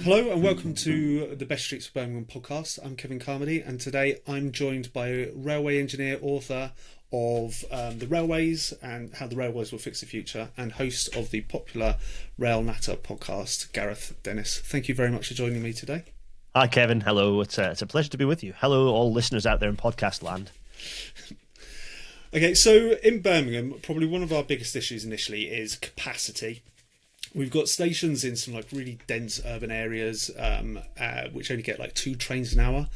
Hello and welcome to the Best Streets of Birmingham podcast. I'm Kevin Carmody, and today I'm joined by railway engineer, author of The Railways and How the Railways Will Fix the Future, and host of the popular Rail Natter podcast, Gareth Dennis. Thank you very much for joining me today. Hi, Kevin. Hello. It's a pleasure to be with you. Hello, all listeners out there in podcast land. Okay, so in Birmingham, probably one of our biggest issues initially is capacity. We've got stations in some really dense urban areas, which only get 2 trains an hour,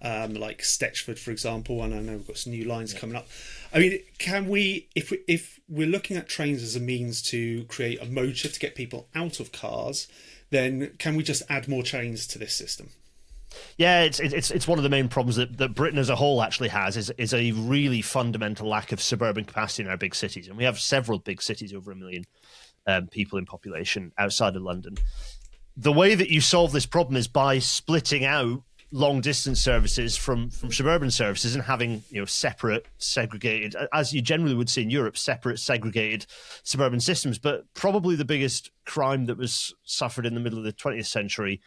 like Stetchford, for example. And I know we've got some new lines coming up. I mean, can we, if we're looking at trains as a means to create a motor to get people out of cars, then can we just add more trains to this system? Yeah, it's one of the main problems that Britain as a whole actually has is a really fundamental lack of suburban capacity in our big cities, and we have several big cities over 1 million. People in population outside of London. The way that you solve this problem is by splitting out long distance services from suburban services and having separate, segregated, as you generally would see in Europe, separate, segregated suburban systems. But probably the biggest crime that was suffered in the middle of the 20th century,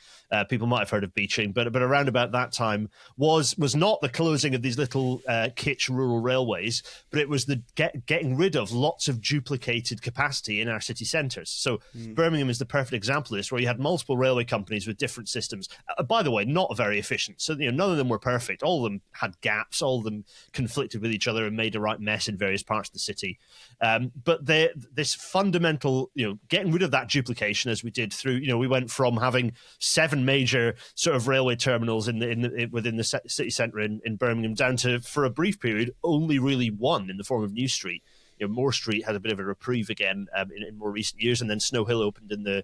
people might have heard of beaching, but around about that time was not the closing of these little kitsch rural railways, but it was the getting rid of lots of duplicated capacity in our city centres. So Birmingham is the perfect example of this, where you had multiple railway companies with different systems. By the way, not very efficient. So none of them were perfect. All of them had gaps. All of them conflicted with each other and made a right mess in various parts of the city. But this fundamental, getting rid of that duplication, as we did through, we went from having 7 major sort of railway terminals within the city centre in Birmingham down to, for a brief period, only really 1 in the form of New Street. Moore Street had a bit of a reprieve again in more recent years, and then Snow Hill opened in the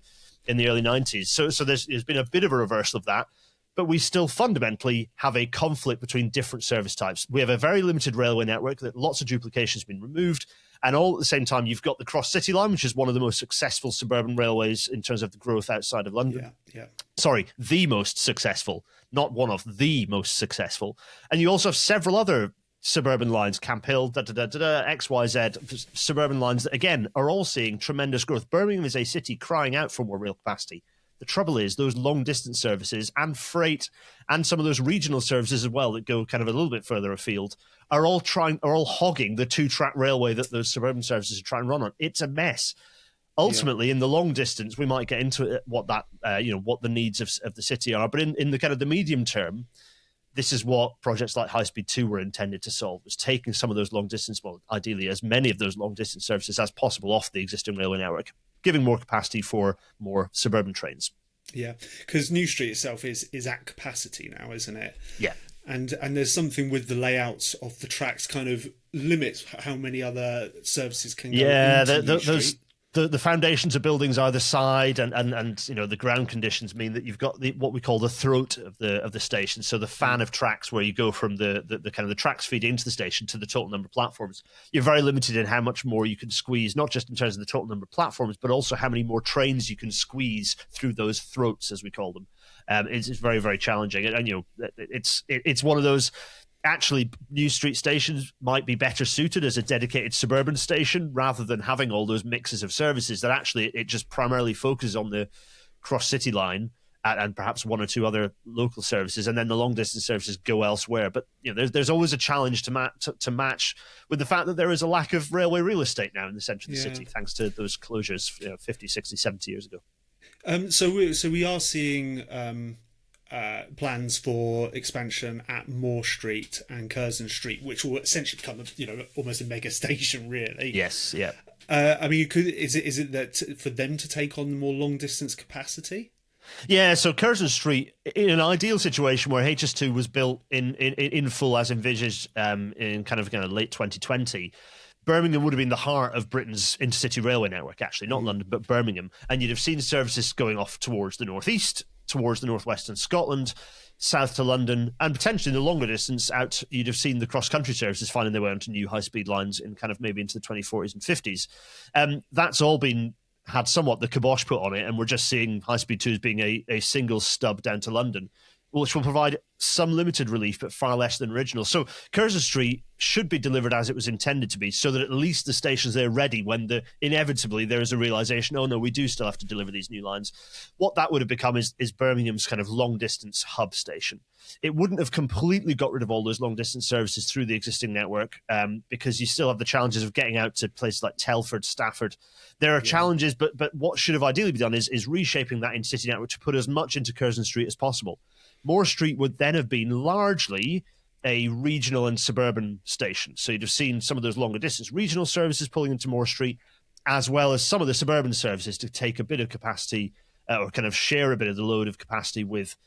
early 90s. So there's been a bit of a reversal of that. But we still fundamentally have a conflict between different service types. We have a very limited railway network that lots of duplication has been removed. And all at the same time, you've got the Cross-City line, which is one of the most successful suburban railways in terms of the growth outside of London. Yeah. Sorry, the most successful, not one of the most successful. And you also have several other suburban lines, Camp Hill, XYZ, suburban lines that, again, are all seeing tremendous growth. Birmingham is a city crying out for more rail capacity. The trouble is those long-distance services and freight and some of those regional services as well that go kind of a little bit further afield are all hogging the 2-track railway that those suburban services are trying to run on. It's a mess. Ultimately, in the long distance, we might get into it, what the needs of the city are. But in the kind of the medium term, this is what projects like High Speed 2 were intended to solve, was taking some of those long-distance, well, ideally as many of those long-distance services as possible off the existing railway network, giving more capacity for more suburban trains. Yeah, because New Street itself is at capacity now, isn't it? Yeah. And there's something with the layouts of the tracks kind of limits how many other services can go into New Street. The foundations of buildings either side and the ground conditions mean that you've got what we call the throat of the station. So the fan of tracks, where you go from the kind of the tracks feed into the station to the total number of platforms. You're very limited in how much more you can squeeze, not just in terms of the total number of platforms, but also how many more trains you can squeeze through those throats, as we call them. It's very, very challenging, and it's one of those. Actually, New Street stations might be better suited as a dedicated suburban station rather than having all those mixes of services that actually it just primarily focuses on the Cross-City line and perhaps 1 or 2 other local services, and then the long-distance services go elsewhere. But there's always a challenge to match with the fact that there is a lack of railway real estate now in the centre of the city, thanks to those closures 50, 60, 70 years ago. So we are seeing plans for expansion at Moore Street and Curzon Street, which will essentially become almost a mega station, really. Yes, yeah. I mean, is it that for them to take on more long distance capacity? Yeah, so Curzon Street, in an ideal situation where HS2 was built in full as envisaged in kind of late 2020. Birmingham would have been the heart of Britain's intercity railway network, actually, not London, but Birmingham. And you'd have seen services going off towards the northeast, towards the northwest and Scotland, south to London, and potentially in the longer distance out, you'd have seen the cross-country services finding their way onto new high-speed lines in kind of maybe into the 2040s and 50s. That's all had somewhat the kibosh put on it, and we're just seeing High Speed 2 as being a single stub down to London. which will provide some limited relief, but far less than original. So Curzon Street should be delivered as it was intended to be, so that at least the stations are ready when inevitably there is a realization, oh no, we do still have to deliver these new lines. What that would have become is Birmingham's kind of long-distance hub station. It wouldn't have completely got rid of all those long-distance services through the existing network, because you still have the challenges of getting out to places like Telford, Stafford. There are challenges, but what should have ideally been done is reshaping that in-city network to put as much into Curzon Street as possible. Moore Street would then have been largely a regional and suburban station. So you'd have seen some of those longer distance regional services pulling into Moore Street, as well as some of the suburban services to take a bit of capacity or kind of share a bit of the load of capacity with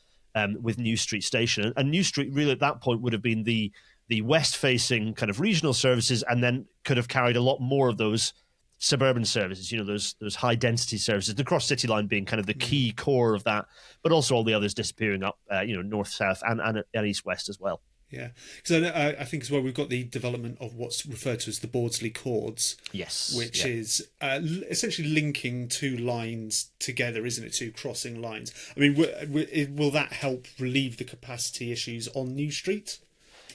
New Street Station. And New Street really at that point would have been the west-facing kind of regional services, and then could have carried a lot more of those suburban services, those high density services, the cross city line being kind of the key core of that, but also all the others disappearing up, north, south, and east, west as well. Yeah, because I think as well we've got the development of what's referred to as the Bawdsley Chords. Yes, which is essentially linking two lines together, isn't it? Two crossing lines. I mean, will that help relieve the capacity issues on New Street?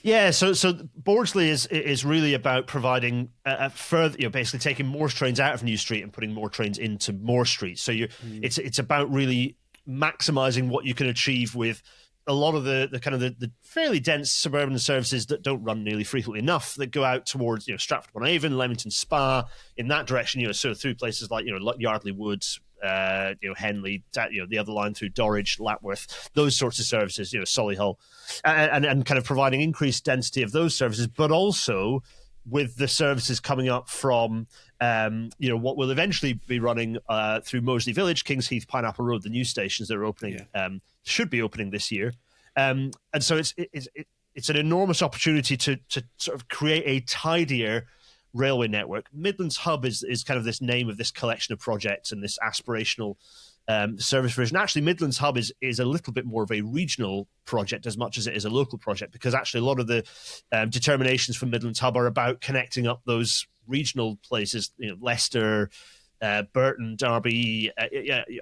Yeah, so Bawdsley is really about providing a further, basically taking more trains out of New Street and putting more trains into Moore Street. So it's about really maximising what you can achieve with a lot of the kind of the fairly dense suburban services that don't run nearly frequently enough, that go out towards Stratford-upon-Avon, Leamington Spa, in that direction. Sort of through places like Yardley Woods. Henley, the other line through Dorridge, Lapworth, those sorts of services, Solihull, and kind of providing increased density of those services, but also with the services coming up from, what will eventually be running through Moseley Village, Kings Heath, Pineapple Road, the new stations that are opening, should be opening this year. And so it's an enormous opportunity to sort of create a tidier railway network. Midlands Hub is kind of this name of this collection of projects and this aspirational service version. Actually, Midlands Hub is a little bit more of a regional project as much as it is a local project, because actually a lot of the determinations from Midlands Hub are about connecting up those regional places, Leicester, Burton, Derby,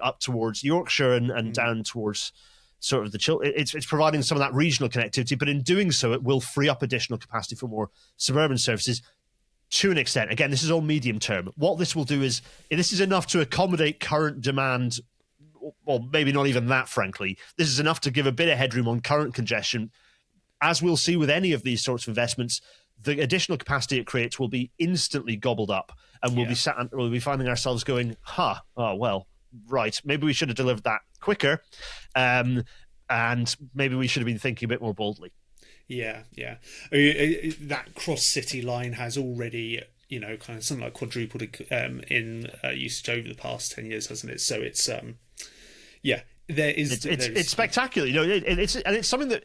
up towards Yorkshire and down towards sort of it's providing some of that regional connectivity, but in doing so it will free up additional capacity for more suburban services. To an extent, again, this is all medium term. What this will do is, this is enough to accommodate current demand, or maybe not even that, frankly. This is enough to give a bit of headroom on current congestion. As we'll see with any of these sorts of investments, the additional capacity it creates will be instantly gobbled up, and we'll be finding ourselves going, right, maybe we should have delivered that quicker, and maybe we should have been thinking a bit more boldly. Yeah. I mean, that cross-city line has already, kind of something like quadrupled in usage over the past 10 years, hasn't it? So it's, it's spectacular. It's something that.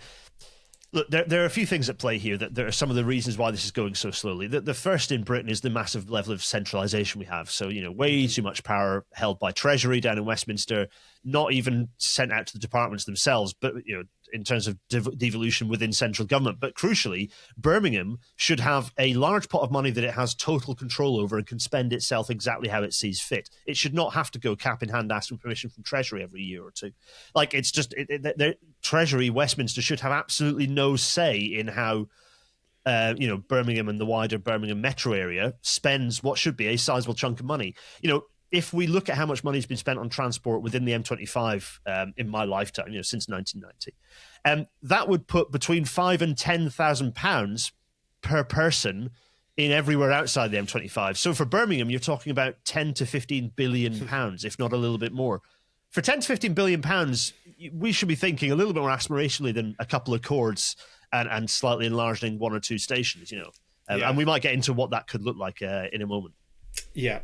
Look, there are a few things at play here. That there are some of the reasons why this is going so slowly. The first in Britain is the massive level of centralisation we have. So, way too much power held by Treasury down in Westminster, not even sent out to the departments themselves, but, in terms of devolution within central government. But crucially, Birmingham should have a large pot of money that it has total control over and can spend itself exactly how it sees fit. It should not have to go cap in hand asking permission from Treasury every year or two. Like, it's just, Treasury, Westminster should have absolutely no say in how, Birmingham and the wider Birmingham metro area spends what should be a sizable chunk of money. If we look at how much money has been spent on transport within the M25 in my lifetime, since 1990, that would put between £5,000 and £10,000 per person in everywhere outside the M25. So for Birmingham, you're talking about 10 to 15 billion pounds, if not a little bit more. For 10 to 15 billion pounds, we should be thinking a little bit more aspirationally than a couple of chords and slightly enlarging one or two stations, and we might get into what that could look like in a moment. Yeah.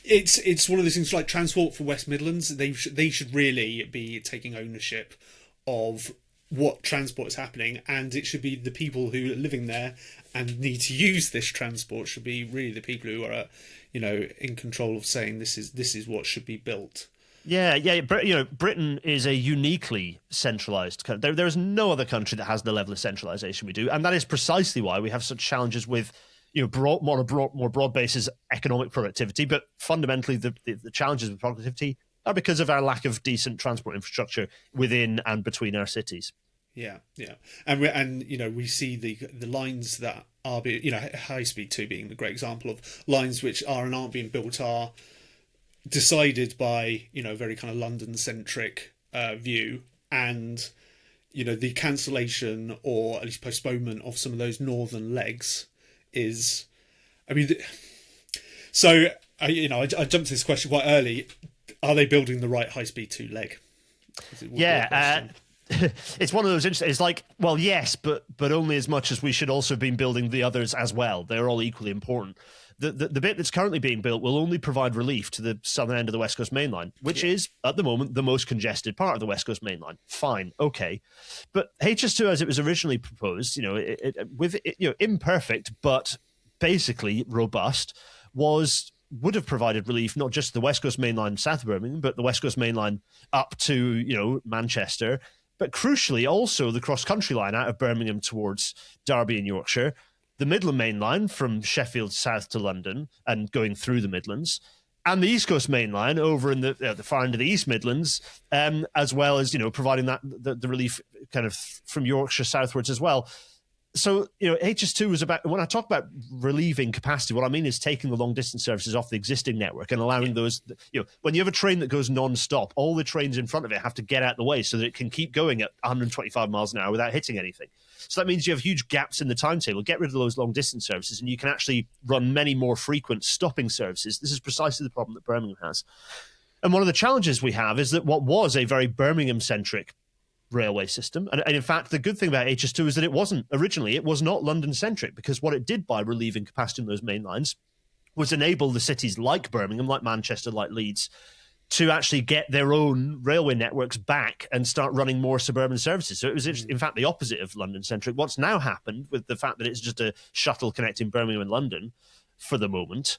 It's one of those things like Transport for West Midlands. They should really be taking ownership of what transport is happening, and it should be the people who are living there and need to use this transport should be really the people who are, in control of saying this is what should be built. Yeah. Britain is a uniquely centralised country. There is no other country that has the level of centralisation we do, and that is precisely why we have such challenges with, more broad basis economic productivity. But fundamentally, the challenges with productivity are because of our lack of decent transport infrastructure within and between our cities. Yeah, and we see the lines that are being, high speed 2 being the great example of lines which are and aren't being built are decided by a very kind of London centric view, and the cancellation or at least postponement of some of those northern legs is, so I jumped to this question quite early. Are they building the right high speed 2 leg? It's one of those interesting. It's like, well, yes, but only as much as we should also have been building the others as well. They're all equally important. The bit that's currently being built will only provide relief to the southern end of the West Coast Main Line, which is at the moment the most congested part of the West Coast Main Line. Fine, okay, but HS2, as it was originally proposed, imperfect but basically robust, would have provided relief not just to the West Coast Main Line south of Birmingham, but the West Coast Main Line up to Manchester. But crucially, also the cross-country line out of Birmingham towards Derby and Yorkshire, the Midland Main Line from Sheffield south to London and going through the Midlands, and the East Coast Main Line over in the far end of the East Midlands, as well as providing that the relief kind of from Yorkshire southwards as well. So, HS2 was about, when I talk about relieving capacity, what I mean is taking the long distance services off the existing network and allowing those, when you have a train that goes non-stop, all the trains in front of it have to get out of the way so that it can keep going at 125 miles an hour without hitting anything. So that means you have huge gaps in the timetable. Get rid of those long distance services and you can actually run many more frequent stopping services. This is precisely the problem that Birmingham has. And one of the challenges we have is that what was a very Birmingham-centric railway system. And in fact, the good thing about HS2 is that it was not London-centric, because what it did by relieving capacity on those main lines was enable the cities like Birmingham, like Manchester, like Leeds, to actually get their own railway networks back and start running more suburban services. So it was, in fact, the opposite of London-centric. What's now happened with the fact that it's just a shuttle connecting Birmingham and London for the moment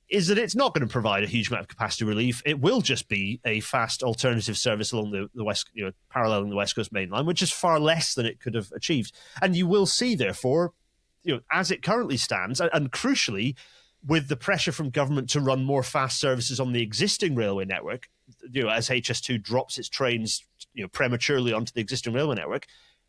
is that it's not going to provide a huge amount of capacity relief. It will just be a fast alternative service along the west, paralleling the West Coast Main Line, which is far less than it could have achieved. And you will see, therefore, as it currently stands, and crucially, with the pressure from government to run more fast services on the existing railway network, as HS2 drops its trains, prematurely onto the existing railway network,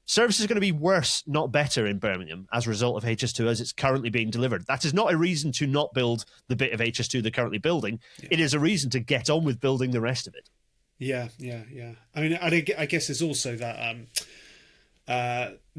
service is going to be worse, not better, in Birmingham as a result of HS2 as it's currently being delivered. That is not a reason to not build the bit of HS2 they're currently building. Yeah. It is a reason to get on with building the rest of it. Yeah. I guess there's also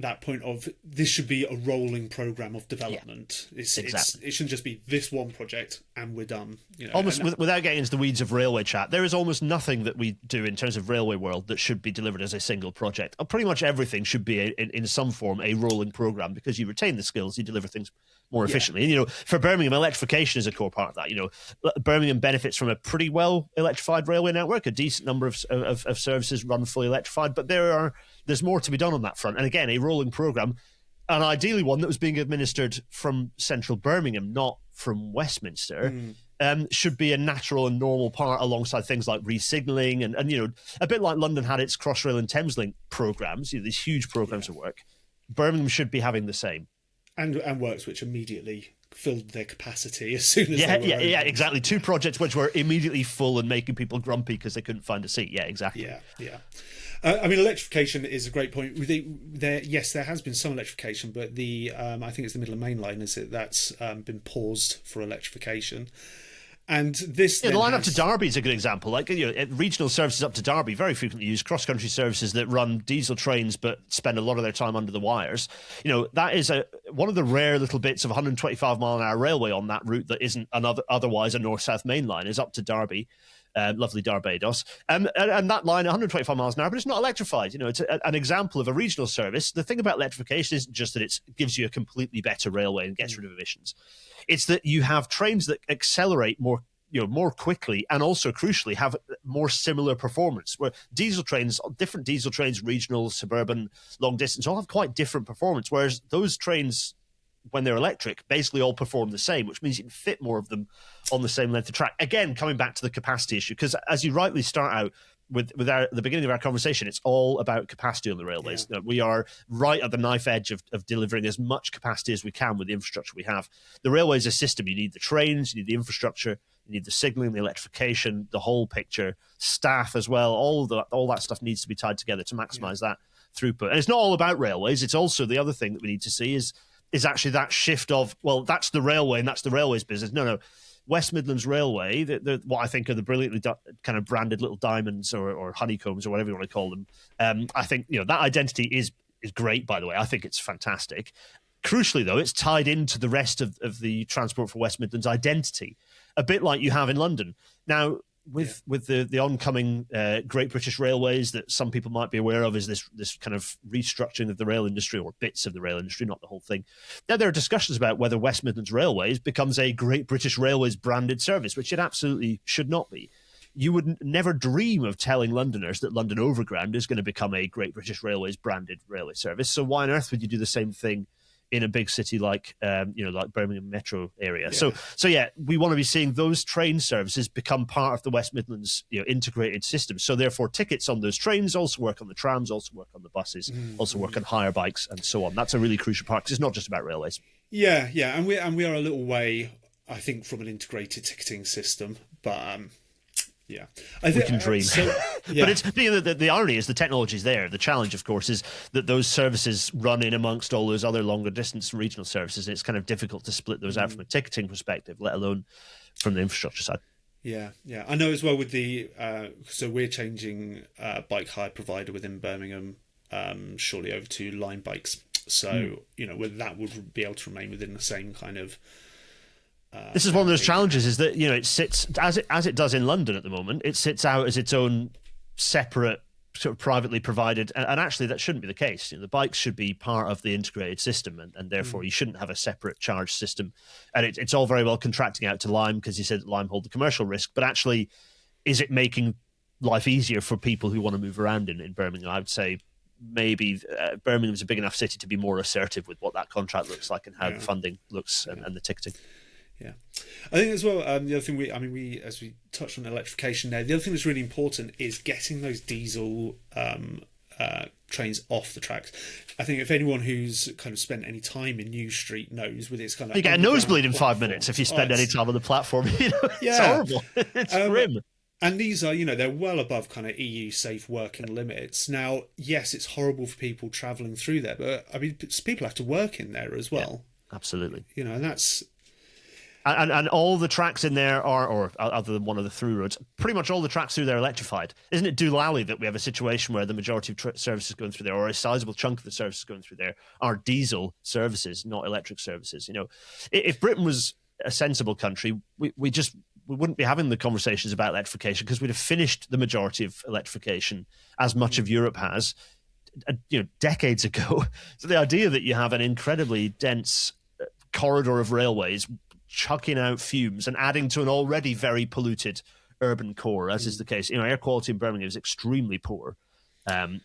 that point of this should be a rolling program of development. Yeah, it shouldn't just be this one project and we're done. Almost without getting into the weeds of railway chat, there is almost nothing that we do in terms of railway world that should be delivered as a single project. Pretty much everything should be in some form a rolling program, because you retain the skills, you deliver things more efficiently. And, for Birmingham, electrification is a core part of that. Birmingham benefits from a pretty well electrified railway network, a decent number of services run fully electrified, but there's more to be done on that front. And again, a rolling program, and ideally one that was being administered from central Birmingham, not from Westminster, should be a natural and normal part alongside things like re-signalling and a bit like London had its Crossrail and Thameslink programs, these huge programs of work. Birmingham should be having the same. And works which immediately filled their capacity as soon as they were open. Exactly. Two projects which were immediately full and making people grumpy because they couldn't find a seat. Yeah, exactly. Yeah. Electrification is a great point. There has been some electrification, but I think it's the Midland Main Line, that's been paused for electrification. And this the line up to Derby is a good example. Like regional services up to Derby very frequently use cross-country services that run diesel trains but spend a lot of their time under the wires. That is one of the rare little bits of 125 mile an hour railway on that route that isn't otherwise a north-south main line, is up to Derby. Lovely Barbados, and that line 125 miles an hour, but it's not electrified. It's an example of a regional service. The thing about electrification isn't just that it gives you a completely better railway and gets rid of emissions. It's that you have trains that accelerate more quickly, and also crucially have more similar performance. Where different diesel trains, regional, suburban, long distance, all have quite different performance. Whereas those trains, when they're electric, basically all perform the same, which means you can fit more of them on the same length of track. Again, coming back to the capacity issue, because as you rightly start out with the beginning of our conversation, it's all about capacity on the railways. Yeah. We are right at the knife edge of delivering as much capacity as we can with the infrastructure we have. The railway is a system. You need the trains, you need the infrastructure, You need the signalling, the electrification, the whole picture, staff as well. All that stuff needs to be tied together to maximise that throughput. And it's not all about railways. It's also the other thing that we need to see is actually that shift of, well, that's the railway and that's the railways business. No. West Midlands Railway, what I think are the brilliantly kind of branded little diamonds or honeycombs or whatever you want to call them. I think that identity is great, by the way. I think it's fantastic. Crucially, though, it's tied into the rest of the Transport for West Midlands identity, a bit like you have in London. Now, with the oncoming Great British Railways that some people might be aware of, is this kind of restructuring of the rail industry, or bits of the rail industry, not the whole thing. Now, there are discussions about whether West Midlands Railways becomes a Great British Railways branded service, which it absolutely should not be. You would never dream of telling Londoners that London Overground is going to become a Great British Railways branded railway service. So why on earth would you do the same thing in a big city like like Birmingham metro area? So we want to be seeing those train services become part of the West Midlands integrated system. So therefore, tickets on those trains also work on the trams, also work on the buses, also work on hire bikes, and so on. That's a really crucial part because it's not just about railways. Yeah, and we are a little way, I think, from an integrated ticketing system, but. Yeah, I think we can dream. But it's the irony is the technology is there. The challenge, of course, is that those services run in amongst all those other longer distance regional services. And it's kind of difficult to split those out from a ticketing perspective, let alone from the infrastructure side. Yeah. I know as well with the so we're changing bike hire provider within Birmingham shortly over to Line Bikes. So that would be able to remain within the same kind of. This is one of those challenges, is that it sits as it does in London at the moment. It sits out as its own separate, sort of privately provided, and actually that shouldn't be the case. The bikes should be part of the integrated system, and therefore you shouldn't have a separate charge system. And it's all very well contracting out to Lime because you said that Lime hold the commercial risk, but actually, is it making life easier for people who want to move around in Birmingham? I would say maybe Birmingham's a big enough city to be more assertive with what that contract looks like and how the funding looks and the ticketing. Yeah, I think as well. The other thing we as we touched on electrification there, the other thing that's really important is getting those diesel trains off the tracks. I think if anyone who's kind of spent any time in New Street knows, with its kind of you get a nosebleed in 5 minutes if you spend any time on the platform. It's horrible. It's grim. And these are, they're well above kind of EU safe working limits. Now, yes, it's horrible for people travelling through there, but I mean, people have to work in there as well. Yeah, absolutely. And that's. And all the tracks in there are, or other than one of the through roads, pretty much all the tracks through there are electrified. Isn't it Doolally that we have a situation where the majority of services going through there, or a sizable chunk of the services going through there, are diesel services, not electric services? If Britain was a sensible country, we wouldn't be having the conversations about electrification because we'd have finished the majority of electrification, as much of Europe has, decades ago. So the idea that you have an incredibly dense corridor of railways chucking out fumes and adding to an already very polluted urban core, as is the case. Air quality in Birmingham is extremely poor, and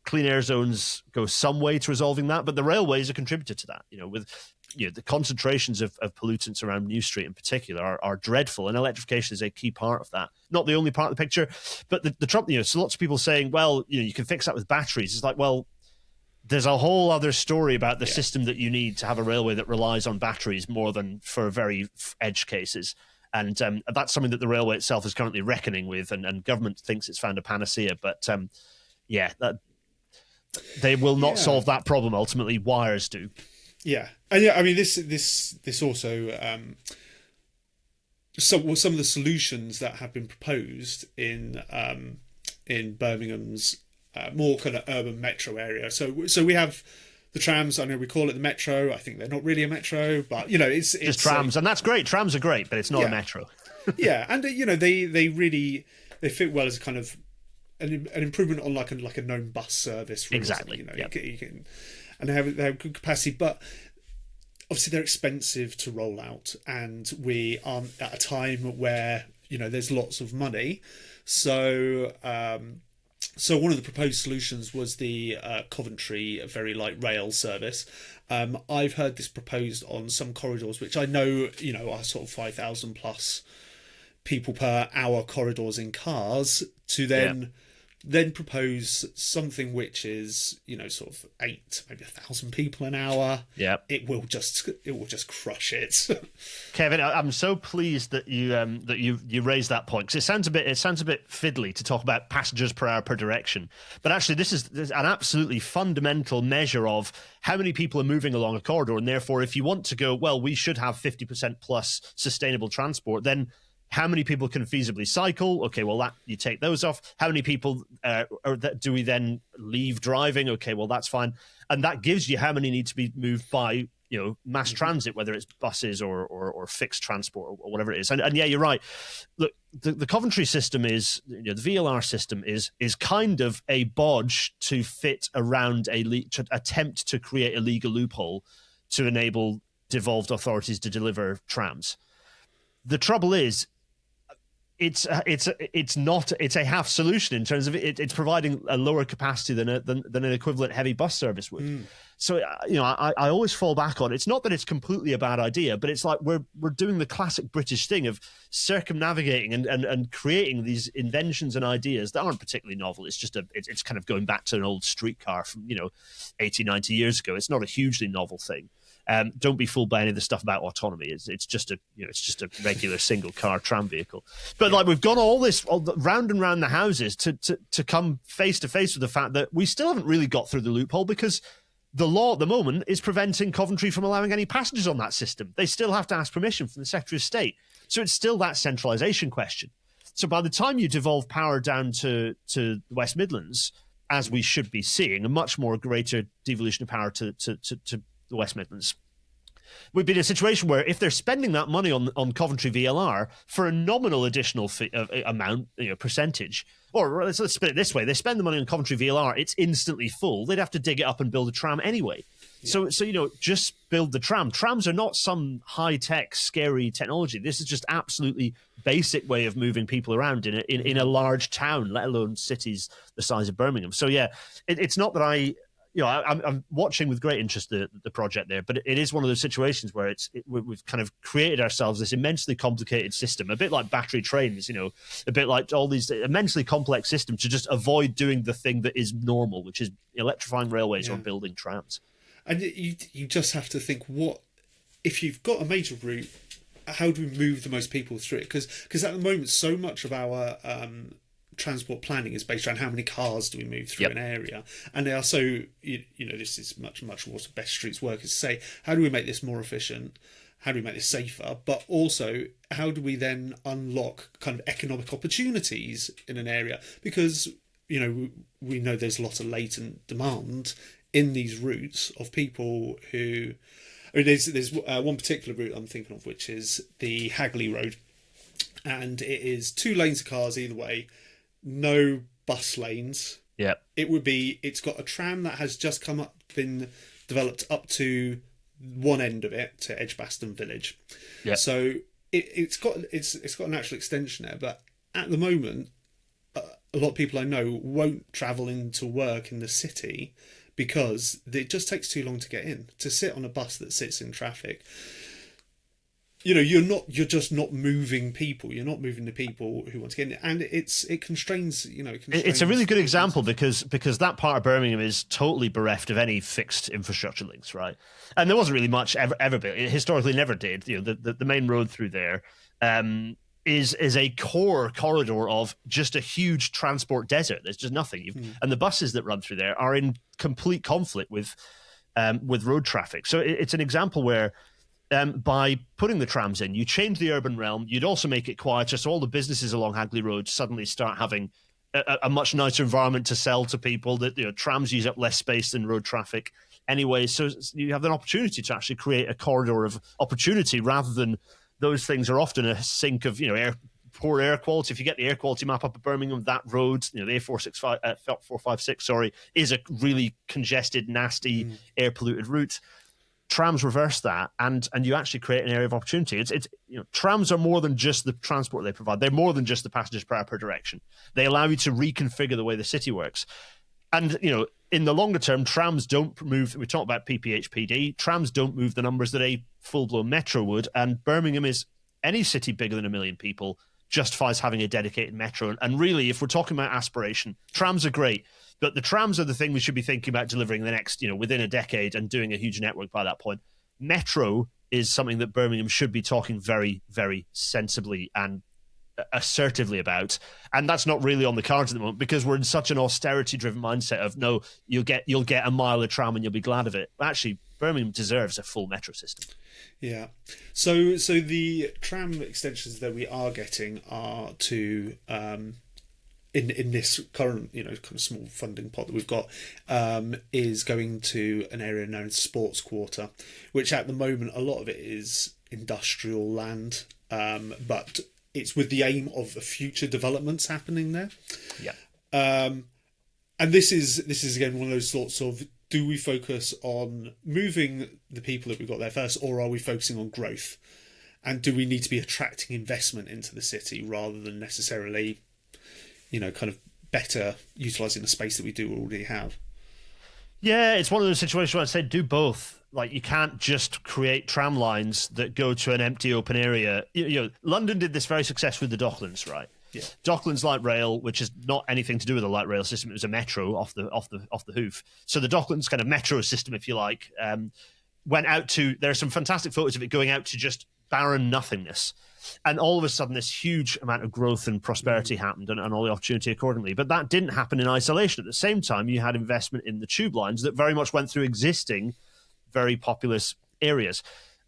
clean air zones go some way to resolving that. But the railways are contributed to that. With the concentrations of pollutants around New Street in particular are dreadful, and electrification is a key part of that. Not the only part of the picture, but the Trump. So lots of people saying, well, you can fix that with batteries. It's like, well, there's a whole other story about the system that you need to have a railway that relies on batteries more than for very edge cases. And that's something that the railway itself is currently reckoning with, and government thinks it's found a panacea. But they will not solve that problem ultimately. Wires do. Yeah. And I mean, this also some of the solutions that have been proposed in Birmingham's more kind of urban metro area. So we have the trams. I know we call it the metro. I think they're not really a metro, but it's just trams, and that's great. Trams are great, but it's not a metro. Yeah, and they fit well as a kind of an improvement on like a known bus service. Really. Exactly. You can, and they have good capacity, but obviously they're expensive to roll out, and we aren't at a time where there's lots of money. So one of the proposed solutions was the Coventry Very Light Rail service. I've heard this proposed on some corridors, which I know are sort of 5,000 plus people per hour corridors in cars, to then then propose something which is, sort of 8, maybe 1,000 people an hour, it will just crush it. Kevin, I'm so pleased that you raised that point, because it sounds a bit fiddly to talk about passengers per hour per direction, but actually this is an absolutely fundamental measure of how many people are moving along a corridor, and therefore if you want to go, well, we should have 50% plus sustainable transport, then how many people can feasibly cycle? Okay, well, that you take those off. How many people do we then leave driving? Okay, well, that's fine. And that gives you how many need to be moved by, mass transit, whether it's buses or fixed transport or whatever it is. And yeah, you're right. Look, the Coventry system is, the VLR system is kind of a bodge to fit around to attempt to create a legal loophole to enable devolved authorities to deliver trams. The trouble is, it's a half solution in terms of it's providing a lower capacity than an equivalent heavy bus service would. So I always fall back on, it's not that it's completely a bad idea, but it's like we're doing the classic British thing of circumnavigating and creating these inventions and ideas that aren't particularly novel. It's just it's kind of going back to an old streetcar from 80, 90 years ago. It's not a hugely novel thing. Don't be fooled by any of the stuff about autonomy. It's just a regular single car tram vehicle. But like we've gone all round and round the houses to come face to face with the fact that we still haven't really got through the loophole, because the law at the moment is preventing Coventry from allowing any passengers on that system. They still have to ask permission from the Secretary of State. So it's still that centralisation question. So by the time you devolve power down to the West Midlands, as we should be seeing, a much more greater devolution of power to the West Midlands, we'd be in a situation where if they're spending that money on Coventry VLR for a nominal additional amount, percentage, or let's split it this way, they spend the money on Coventry VLR, it's instantly full. They'd have to dig it up and build a tram anyway. Yeah. So just build the tram. Trams are not some high-tech, scary technology. This is just absolutely basic way of moving people around in a large town, let alone cities the size of Birmingham. So yeah, it's not that I'm watching with great interest the project there, but it is one of those situations where we've kind of created ourselves this immensely complicated system, a bit like battery trains, a bit like all these immensely complex systems to just avoid doing the thing that is normal, which is electrifying railways or building trams. And you just have to think, what if you've got a major route, how do we move the most people through it? Because at the moment, so much of our transport planning is based around how many cars do we move through an area, and they are so this is much what Best Street's work is to say, how do we make this more efficient, how do we make this safer, but also how do we then unlock kind of economic opportunities in an area, because we know there's a lot of latent demand in these routes of people who, there's one particular route I'm thinking of, which is the Hagley Road, and it is 2 lanes of cars either way, no bus lanes. Yeah, it's got a tram that has just been developed up to one end of it, to Edgbaston Village. Yeah, so it's got an actual extension there, but at the moment a lot of people I know won't travel into work in the city because it just takes too long to get in, to sit on a bus that sits in traffic. You're just not moving people. You're not moving the people who want to get in, and it constrains. It's a really good example because that part of Birmingham is totally bereft of any fixed infrastructure links, right? And there wasn't really much ever built. It historically never did. The main road through there is a core corridor of just a huge transport desert. There's just nothing, and the buses that run through there are in complete conflict with road traffic. So it's an example where, by putting the trams in, you change the urban realm. You'd also make it quieter, so all the businesses along Hagley Road suddenly start having a much nicer environment to sell to people. That trams use up less space than road traffic anyway, so you have an opportunity to actually create a corridor of opportunity rather than those things are often a sink of poor air quality. If you get the air quality map up at Birmingham, that road, the A456, is a really congested, nasty, air polluted route. Trams reverse that, and you actually create an area of opportunity. Trams are more than just the transport they provide. They're more than just the passengers per hour per direction. They allow you to reconfigure the way the city works. And in the longer term, trams don't move. We talk about PPHPD. Trams don't move the numbers that a full blown metro would. And Birmingham is, any city bigger than 1 million people justifies having a dedicated metro. And really, if we're talking about aspiration, trams are great, but the trams are the thing we should be thinking about delivering the next, within a decade and doing a huge network by that point. Metro is something that Birmingham should be talking very, very sensibly and assertively about, and that's not really on the cards at the moment because we're in such an austerity-driven mindset of no, you'll get a mile of tram and you'll be glad of it. But actually, Birmingham deserves a full metro system. Yeah. So the tram extensions that we are getting are to in this current kind of small funding pot that we've got is going to an area known as Sports Quarter, which at the moment a lot of it is industrial land, but it's with the aim of future developments happening there. Yeah. And this is again one of those sorts of, do we focus on moving the people that we've got there first, or are we focusing on growth? And do we need to be attracting investment into the city rather than necessarily, kind of better utilising the space that we do already have? Yeah, it's one of those situations where I'd say do both. Like, you can't just create tram lines that go to an empty open area. London did this very successfully with the Docklands, right? Yeah. Docklands light rail, which is not anything to do with a light rail system, it was a metro off the hoof. So the Docklands kind of metro system, if you like, went out to. There are some fantastic photos of it going out to just barren nothingness, and all of a sudden this huge amount of growth and prosperity happened, and all the opportunity accordingly. But that didn't happen in isolation. At the same time, you had investment in the tube lines that very much went through existing very populous areas,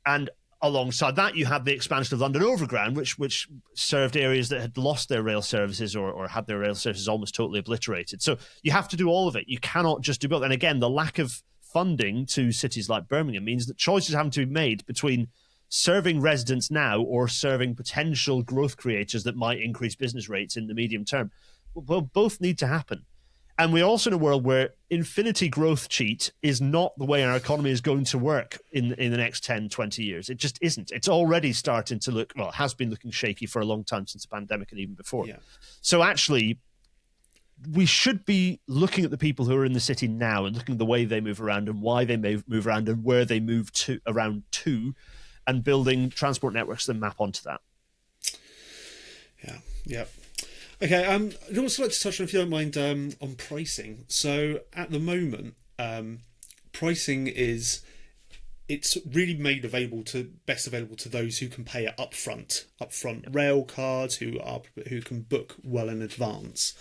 and alongside that you had the expansion of London Overground, which served areas that had lost their rail services or had their rail services almost totally obliterated. So you have to do all of it. You cannot just do both. And again, the lack of funding to cities like Birmingham means that choices have to be made between serving residents now or serving potential growth creators that might increase business rates in the medium term. Well, both need to happen. And we're also in a world where infinity growth cheat is not the way our economy is going to work in the next 10, 20 years. It just isn't. It's already starting to look, well, it has been looking shaky for a long time since the pandemic and even before. Yeah. So actually, we should be looking at the people who are in the city now and looking at the way they move around and why they move around and where they move around to, and building transport networks that map onto that. Yeah. Okay, I'd also like to touch on, if you don't mind, on pricing. So at the moment, pricing it's really made best available to those who can pay it upfront rail cards, who can book well in advance.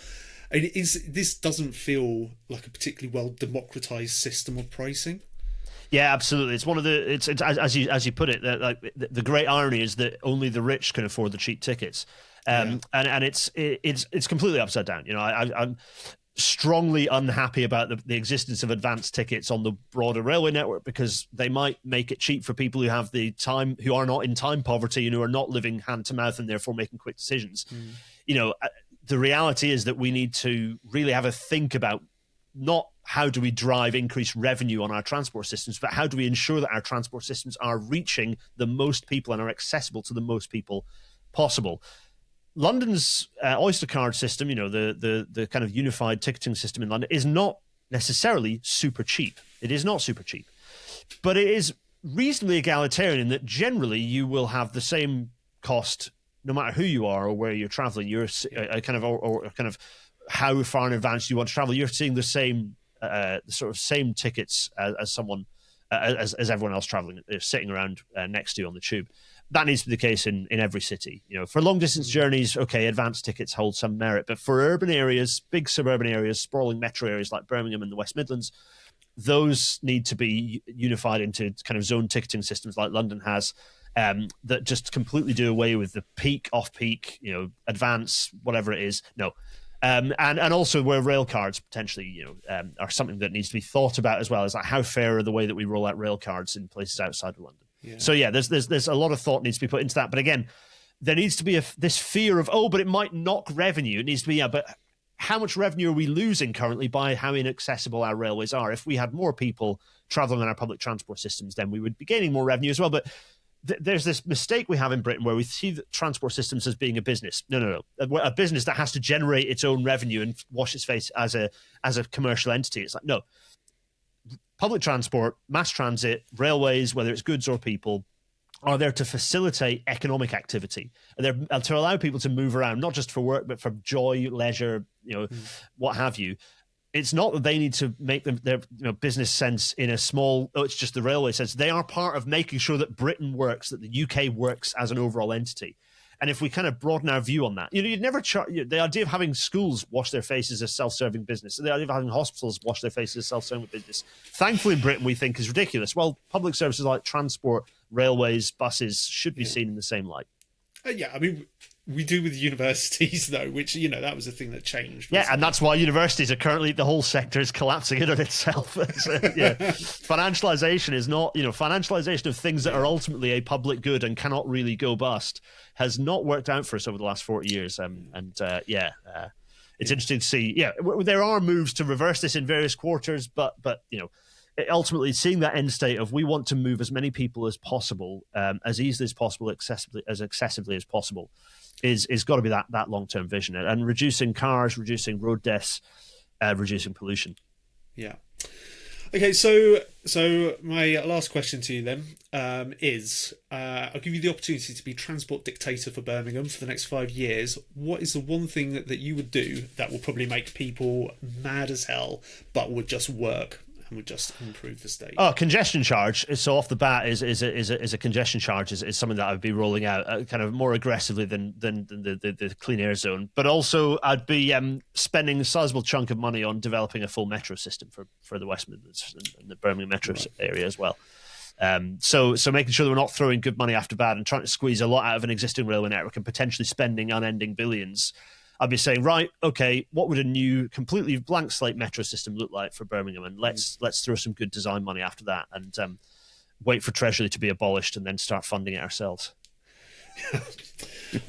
And this doesn't feel like a particularly well democratized system of pricing. Yeah, absolutely. It's one of the it's as you put it. The great irony is that only the rich can afford the cheap tickets. And it's completely upside down. I'm strongly unhappy about the existence of advanced tickets on the broader railway network, because they might make it cheap for people who have the time, who are not in time poverty and who are not living hand to mouth and therefore making quick decisions. The reality is that we need to really have a think about not how do we drive increased revenue on our transport systems, but how do we ensure that our transport systems are reaching the most people and are accessible to the most people possible. London's Oyster card system, the kind of unified ticketing system in London, is not necessarily super cheap. It is not super cheap, but it is reasonably egalitarian in that generally you will have the same cost no matter who you are or where you're traveling. You're kind of how far in advance you want to travel. You're seeing the same sort of same tickets as someone as everyone else traveling, sitting around next to you on the tube. That needs to be the case in every city. For long distance journeys, okay, advanced tickets hold some merit, but for urban areas, big suburban areas, sprawling metro areas like Birmingham and the West Midlands, those need to be unified into kind of zone ticketing systems like London has, that just completely do away with the peak, off-peak, advance, whatever it is. No. And also where rail cards potentially, are something that needs to be thought about as well, is like how fair are the way that we roll out rail cards in places outside of London. Yeah. So yeah, there's a lot of thought needs to be put into that. But again, there needs to be this fear of, but it might knock revenue. It needs to be, but how much revenue are we losing currently by how inaccessible our railways are? If we had more people traveling on our public transport systems, then we would be gaining more revenue as well. But there's this mistake we have in Britain where we see the transport systems as being a business. No. A business that has to generate its own revenue and wash its face as a commercial entity. It's like, no. Public transport, mass transit, railways, whether it's goods or people, are there to facilitate economic activity. And they're to allow people to move around, not just for work, but for joy, leisure, what have you. It's not that they need to make their business sense in a small, it's just the railway sense. They are part of making sure that Britain works, that the UK works as an overall entity. And if we kind of broaden our view on that, you'd never the idea of having schools wash their faces as self-serving business, the idea of having hospitals wash their faces as self-serving business, thankfully in Britain we think is ridiculous. Well, public services like transport, railways, buses should be seen in the same light. Yeah, I mean, we do with universities, though, which, that was a thing that changed. Yeah, and that's why universities are currently, the whole sector is collapsing in on itself. Financialisation is not, financialisation of things that are ultimately a public good and cannot really go bust has not worked out for us over the last 40 years. It's interesting to see. Yeah, there are moves to reverse this in various quarters, but ultimately seeing that end state of we want to move as many people as possible, as easily as possible, accessibly as possible, is got to be that long-term vision, and reducing cars, reducing road deaths, reducing pollution. Yeah. Okay, so my last question to you then is, I'll give you the opportunity to be transport dictator for Birmingham for the next 5 years. What is the one thing that you would do that will probably make people mad as hell, but would just work and would just improve the state? Oh, congestion charge. So off the bat is a congestion charge is something that I would be rolling out kind of more aggressively than the clean air zone. But also I'd be spending a sizable chunk of money on developing a full metro system for the West Midlands and the Birmingham metro area as well. So making sure that we're not throwing good money after bad and trying to squeeze a lot out of an existing railway network and potentially spending unending billions. I'd be saying, right, okay, what would a new, completely blank slate metro system look like for Birmingham? And let's throw some good design money after that, and wait for Treasury to be abolished, and then start funding it ourselves.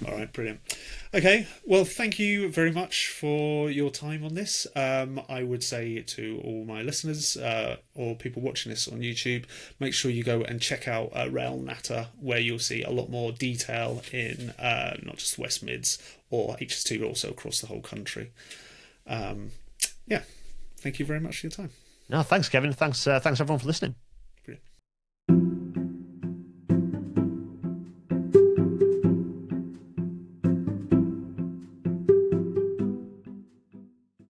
All right, brilliant. Okay, well, thank you very much for your time on this. I would say to all my listeners or people watching this on YouTube, make sure you go and check out Rail Natter, where you'll see a lot more detail in not just West Mids or HS2, but also across the whole country. Thank you very much for your time. No, thanks, Kevin. Thanks everyone for listening.